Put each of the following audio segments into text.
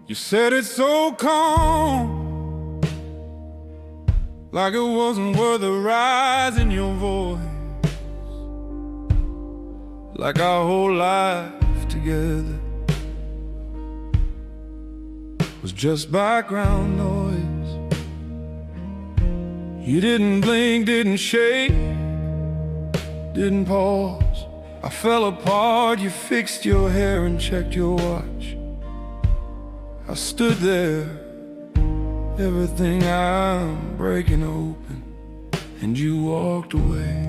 You said it so calm, like it wasn't worth the rise in your voice, like our whole life together was just background noise. You didn't blink, didn't shake, didn't pause. I fell apart, you fixed your hair and checked your watch. I stood there, everything I'm breaking open, and you walked away.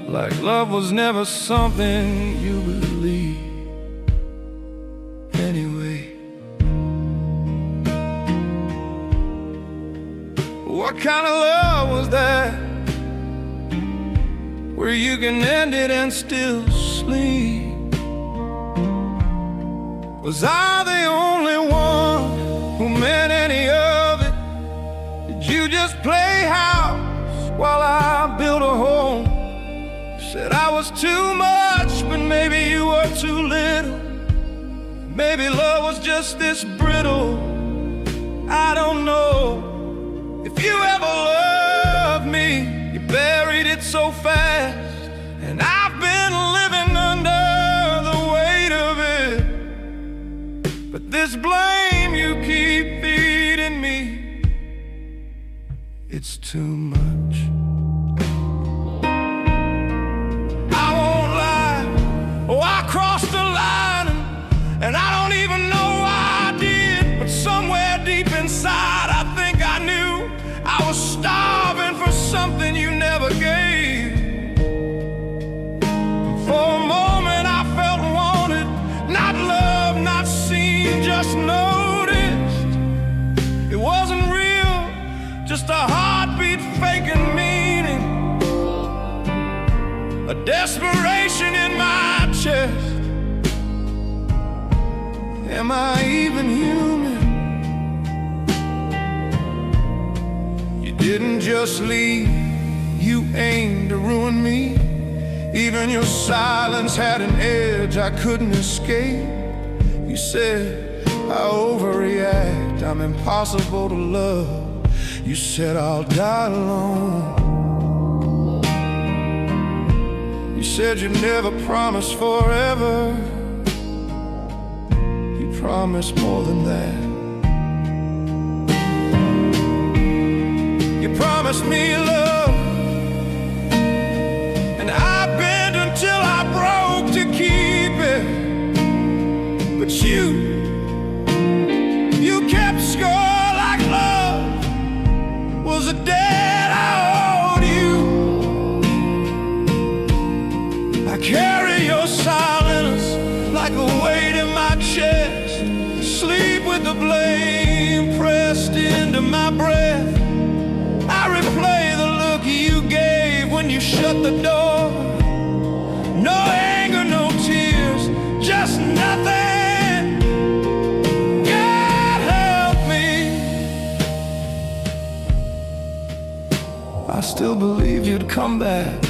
Like love was never something you believed anyway. What kind of love was that, where you can end it and still sleep? Was I the only one who meant any of it? Did you just play house while I built a home? Said I was too much, but maybe you were too little. Maybe love was just this brittle. I don't know. If you ever loved me, you buried it so fast, and I've been living under the weight of it. But this blame you keep feeding me, it's too much. I won't lie, oh, I crossed the line, and I don't even know why I did. But somewhere deep inside, I think I knew I was starving for something you never gave. For a moment I felt wanted, not loved, not seen, just noticed. It wasn't real, just a heartbeat faking meaning, a desperation in my chest. Am I even human? You didn't just leave, you aimed to ruin me. Even your silence had an edge I couldn't escape. You said I overreact, I'm impossible to love. You said I'll die alone. You said you'd never promise forever. You promised more than that. You promised me love, and I bent until I broke to keep it. But you kept score like love was a debt I owed you. I carry your silence like a weight in my chest, sleep with the blame pressed into my breath. I replay the look you gave when you shut the door. No anger, no tears, just nothing. God help me. I still believe you'd come back,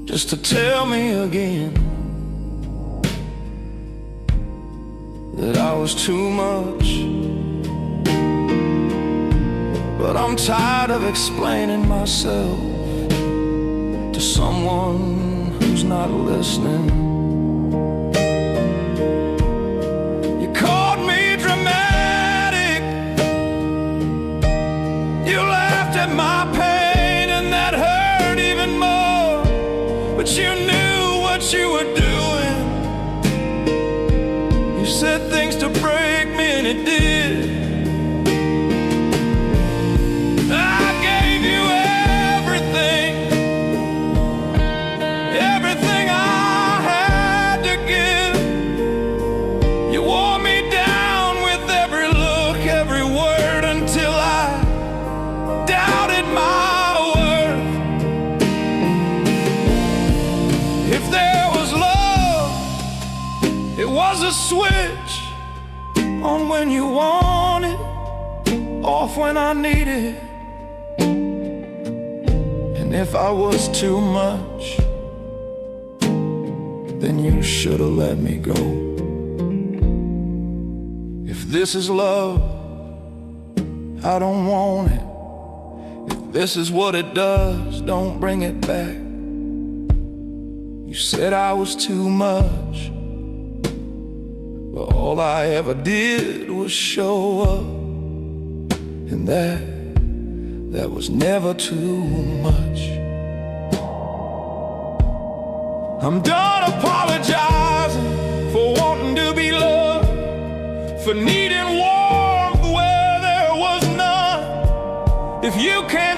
just to tell me again that I was too much. But I'm tired of explaining myself to someone who's not listening. You called me dramatic, you laughed at my pain, and that hurt even more. But you knew what you were doing. You said things to break me, and it did. It was a switch on when you want it, off when I need it. And if I was too much, then you should have let me go. If this is love, I don't want it. If this is what it does, don't bring it back. You said I was too much, but all I ever did was show up, and that was never too much. I'm done apologizing for wanting to be loved, for needing warmth where there was none. If you can't